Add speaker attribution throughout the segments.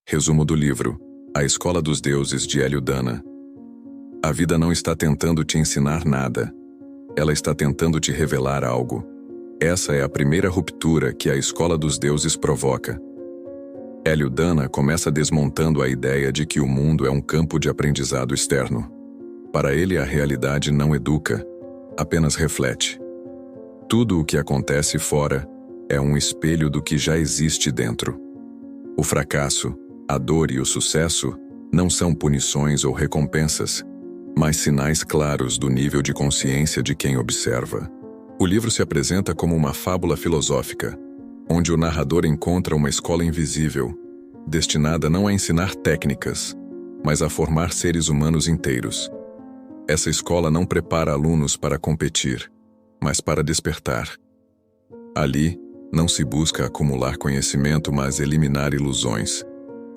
Speaker 1: Resumo do livro: A Escola dos Deuses, de Hélio Dana. A vida não está tentando te ensinar nada. Ela está tentando te revelar algo. Essa é a primeira ruptura que a Escola dos Deuses provoca. Hélio Dana começa desmontando a ideia de que o mundo é um campo de aprendizado externo. Para ele, a realidade não educa, apenas reflete. Tudo o que acontece fora é um espelho do que já existe dentro. O fracasso, a dor e o sucesso não são punições ou recompensas, mas sinais claros do nível de consciência de quem observa. O livro se apresenta como uma fábula filosófica, onde o narrador encontra uma escola invisível, destinada não a ensinar técnicas, mas a formar seres humanos inteiros. Essa escola não prepara alunos para competir, mas para despertar. Ali, não se busca acumular conhecimento, mas eliminar ilusões.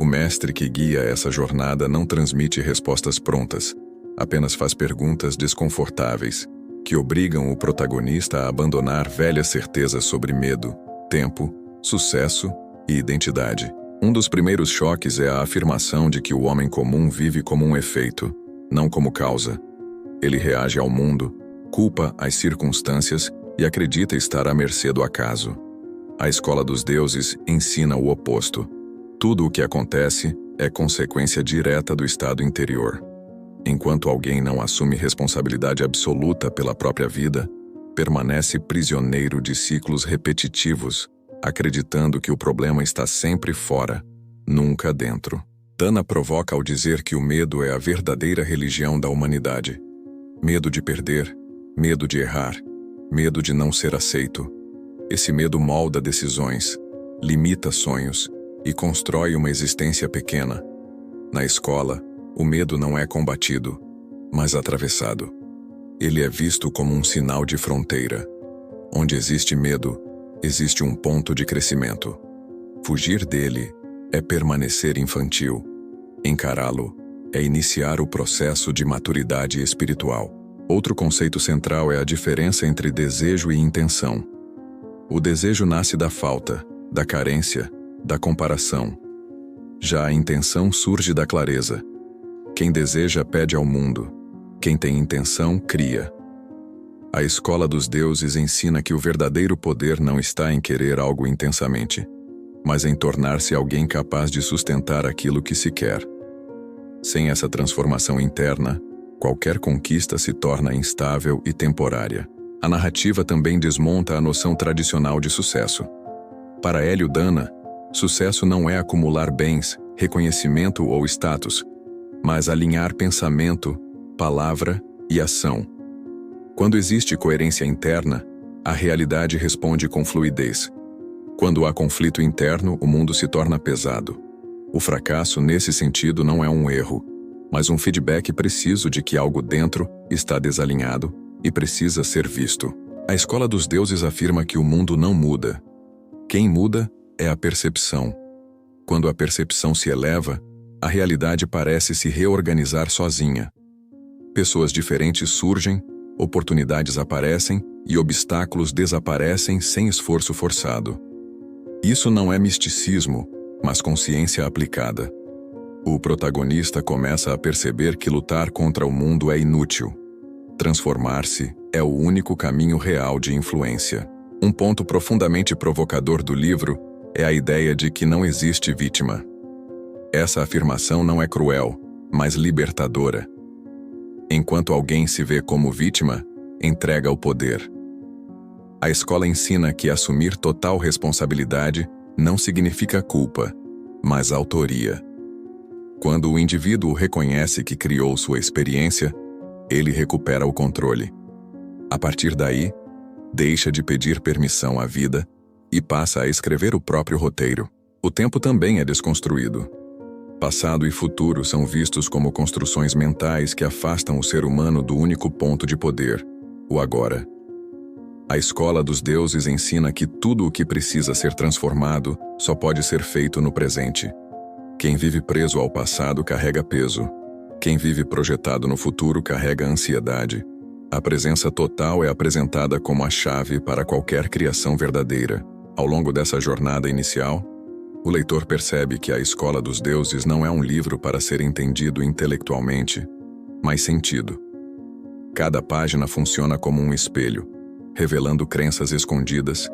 Speaker 1: O mestre que guia essa jornada não transmite respostas prontas, apenas faz perguntas desconfortáveis, que obrigam o protagonista a abandonar velhas certezas sobre medo, tempo, sucesso e identidade. Um dos primeiros choques é a afirmação de que o homem comum vive como um efeito, não como causa. Ele reage ao mundo, culpa as circunstâncias e acredita estar à mercê do acaso. A Escola dos Deuses ensina o oposto. Tudo o que acontece é consequência direta do estado interior. Enquanto alguém não assume responsabilidade absoluta pela própria vida, permanece prisioneiro de ciclos repetitivos, acreditando que o problema está sempre fora, nunca dentro. Dana provoca ao dizer que o medo é a verdadeira religião da humanidade. Medo de perder, medo de errar, medo de não ser aceito. Esse medo molda decisões, limita sonhos e constrói uma existência pequena. Na escola, o medo não é combatido, mas atravessado. Ele é visto como um sinal de fronteira. Onde existe medo, existe um ponto de crescimento. Fugir dele é permanecer infantil. Encará-lo é iniciar o processo de maturidade espiritual. Outro conceito central é a diferença entre desejo e intenção. O desejo nasce da falta, da carência, da comparação. Já a intenção surge da clareza. Quem deseja pede ao mundo. Quem tem intenção, cria. A Escola dos Deuses ensina que o verdadeiro poder não está em querer algo intensamente, mas em tornar-se alguém capaz de sustentar aquilo que se quer. Sem essa transformação interna, qualquer conquista se torna instável e temporária. A narrativa também desmonta a noção tradicional de sucesso. Para Hélio Dana, sucesso não é acumular bens, reconhecimento ou status, mas alinhar pensamento, palavra e ação. Quando existe coerência interna, a realidade responde com fluidez. Quando há conflito interno, o mundo se torna pesado. O fracasso, nesse sentido, não é um erro, mas um feedback preciso de que algo dentro está desalinhado e precisa ser visto. A Escola dos Deuses afirma que o mundo não muda. Quem muda é a percepção. Quando a percepção se eleva, a realidade parece se reorganizar sozinha. Pessoas diferentes surgem, oportunidades aparecem e obstáculos desaparecem sem esforço forçado. Isso não é misticismo, mas consciência aplicada. O protagonista começa a perceber que lutar contra o mundo é inútil. Transformar-se é o único caminho real de influência. Um ponto profundamente provocador do livro é a ideia de que não existe vítima. Essa afirmação não é cruel, mas libertadora. Enquanto alguém se vê como vítima, entrega o poder. A escola ensina que assumir total responsabilidade não significa culpa, mas autoria. Quando o indivíduo reconhece que criou sua experiência, ele recupera o controle. A partir daí, deixa de pedir permissão à vida e passa a escrever o próprio roteiro. O tempo também é desconstruído. Passado e futuro são vistos como construções mentais que afastam o ser humano do único ponto de poder, o agora. A Escola dos Deuses ensina que tudo o que precisa ser transformado só pode ser feito no presente. Quem vive preso ao passado carrega peso. Quem vive projetado no futuro carrega ansiedade. A presença total é apresentada como a chave para qualquer criação verdadeira. Ao longo dessa jornada inicial, O leitor percebe que A Escola dos Deuses não é um livro para ser entendido intelectualmente, mas sentido. Cada página funciona como um espelho, revelando crenças escondidas,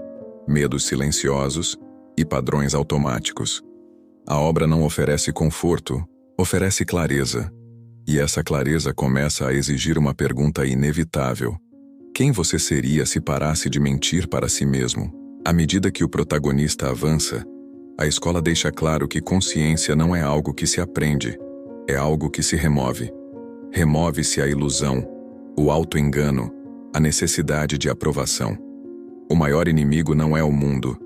Speaker 1: medos silenciosos e padrões automáticos. A obra não oferece conforto, oferece clareza. E essa clareza começa a exigir uma pergunta inevitável: quem você seria se parasse de mentir para si mesmo? À medida que o protagonista avança, a escola deixa claro que consciência não é algo que se aprende, é algo que se remove. Remove-se a ilusão, o auto-engano, a necessidade de aprovação. O maior inimigo não é o mundo,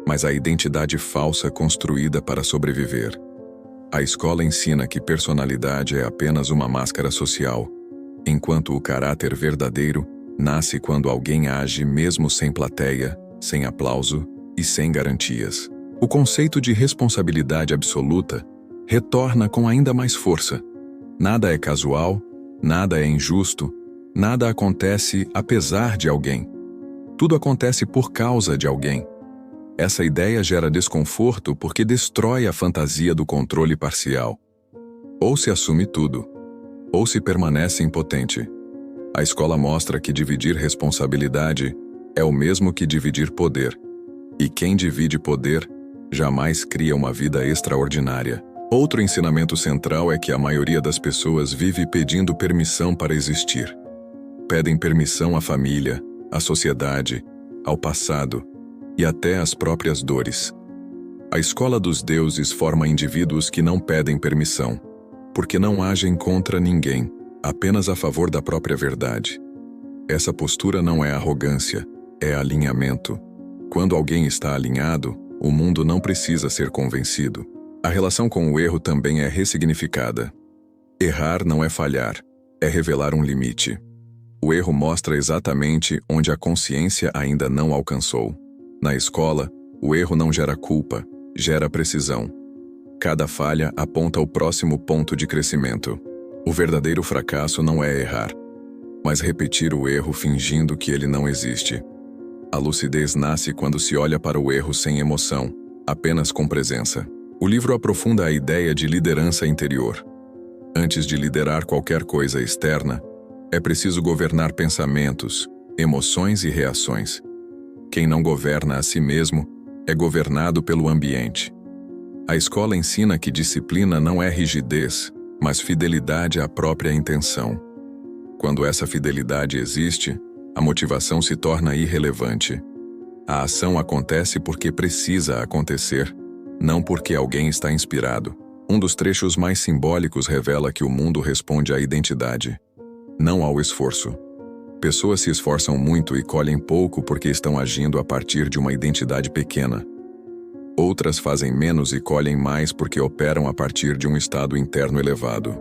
Speaker 1: mas a identidade falsa construída para sobreviver. A escola ensina que personalidade é apenas uma máscara social, enquanto o caráter verdadeiro nasce quando alguém age mesmo sem plateia, sem aplauso e sem garantias. O conceito de responsabilidade absoluta retorna com ainda mais força. Nada é casual, nada é injusto, nada acontece apesar de alguém. Tudo acontece por causa de alguém. Essa ideia gera desconforto porque destrói a fantasia do controle parcial. Ou se assume tudo, ou se permanece impotente. A escola mostra que dividir responsabilidade é o mesmo que dividir poder. E quem divide poder jamais cria uma vida extraordinária. Outro ensinamento central é que a maioria das pessoas vive pedindo permissão para existir. Pedem permissão à família, à sociedade, ao passado e até às próprias dores. A escola dos deuses forma indivíduos que não pedem permissão, porque não agem contra ninguém, apenas a favor da própria verdade. Essa postura não é arrogância, é alinhamento. Quando alguém está alinhado, o mundo não precisa ser convencido. A relação com o erro também é ressignificada. Errar não é falhar, é revelar um limite. O erro mostra exatamente onde a consciência ainda não alcançou. Na escola, o erro não gera culpa, gera precisão. Cada falha aponta o próximo ponto de crescimento. O verdadeiro fracasso não é errar, mas repetir o erro fingindo que ele não existe. A lucidez nasce quando se olha para o erro sem emoção, apenas com presença. O livro aprofunda a ideia de liderança interior. Antes de liderar qualquer coisa externa, é preciso governar pensamentos, emoções e reações. Quem não governa a si mesmo é governado pelo ambiente. A escola ensina que disciplina não é rigidez, mas fidelidade à própria intenção. Quando essa fidelidade existe, a motivação se torna irrelevante. A ação acontece porque precisa acontecer, não porque alguém está inspirado. Um dos trechos mais simbólicos revela que o mundo responde à identidade, não ao esforço. Pessoas se esforçam muito e colhem pouco porque estão agindo a partir de uma identidade pequena. Outras fazem menos e colhem mais porque operam a partir de um estado interno elevado.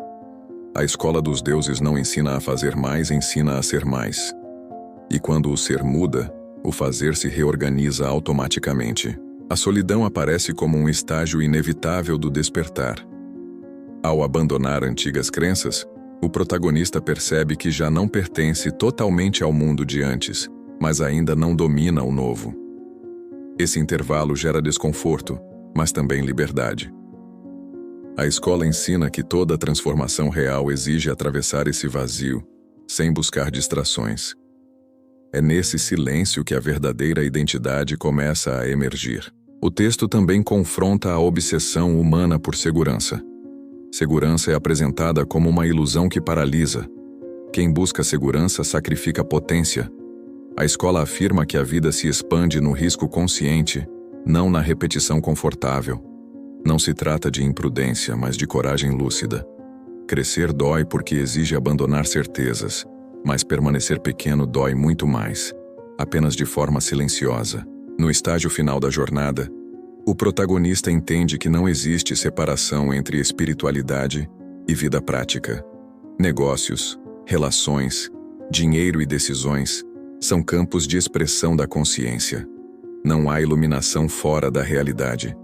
Speaker 1: A escola dos deuses não ensina a fazer mais, ensina a ser mais. E quando o ser muda, o fazer se reorganiza automaticamente. A solidão aparece como um estágio inevitável do despertar. Ao abandonar antigas crenças, o protagonista percebe que já não pertence totalmente ao mundo de antes, mas ainda não domina o novo. Esse intervalo gera desconforto, mas também liberdade. A escola ensina que toda transformação real exige atravessar esse vazio, sem buscar distrações. É nesse silêncio que a verdadeira identidade começa a emergir. O texto também confronta a obsessão humana por segurança. Segurança é apresentada como uma ilusão que paralisa. Quem busca segurança sacrifica potência. A escola afirma que a vida se expande no risco consciente, não na repetição confortável. Não se trata de imprudência, mas de coragem lúcida. Crescer dói porque exige abandonar certezas, mas permanecer pequeno dói muito mais, apenas de forma silenciosa. No estágio final da jornada, o protagonista entende que não existe separação entre espiritualidade e vida prática. Negócios, relações, dinheiro e decisões são campos de expressão da consciência. Não há iluminação fora da realidade.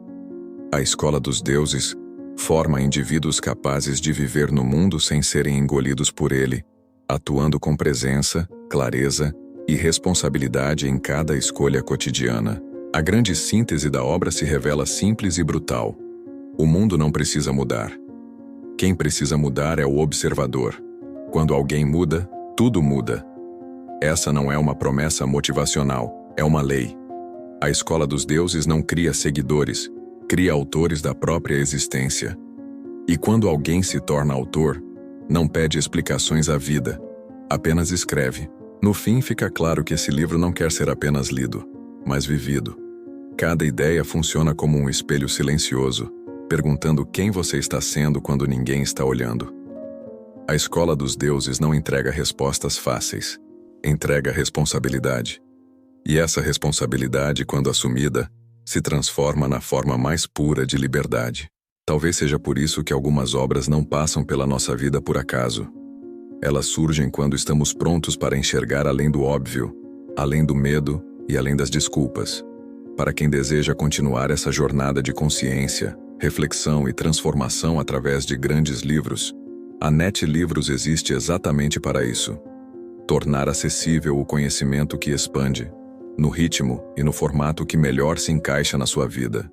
Speaker 1: A escola dos deuses forma indivíduos capazes de viver no mundo sem serem engolidos por ele, atuando com presença, clareza e responsabilidade em cada escolha cotidiana. A grande síntese da obra se revela simples e brutal. O mundo não precisa mudar. Quem precisa mudar é o observador. Quando alguém muda, tudo muda. Essa não é uma promessa motivacional, é uma lei. A escola dos deuses não cria seguidores, cria autores da própria existência. E quando alguém se torna autor, não pede explicações à vida, apenas escreve. No fim, fica claro que esse livro não quer ser apenas lido, mas vivido. Cada ideia funciona como um espelho silencioso, perguntando quem você está sendo quando ninguém está olhando. A escola dos deuses não entrega respostas fáceis, entrega responsabilidade. E essa responsabilidade, quando assumida, se transforma na forma mais pura de liberdade. Talvez seja por isso que algumas obras não passam pela nossa vida por acaso. Elas surgem quando estamos prontos para enxergar além do óbvio, além do medo e além das desculpas. Para quem deseja continuar essa jornada de consciência, reflexão e transformação através de grandes livros, a NET Livros existe exatamente para isso. Tornar acessível o conhecimento que expande, no ritmo e no formato que melhor se encaixa na sua vida.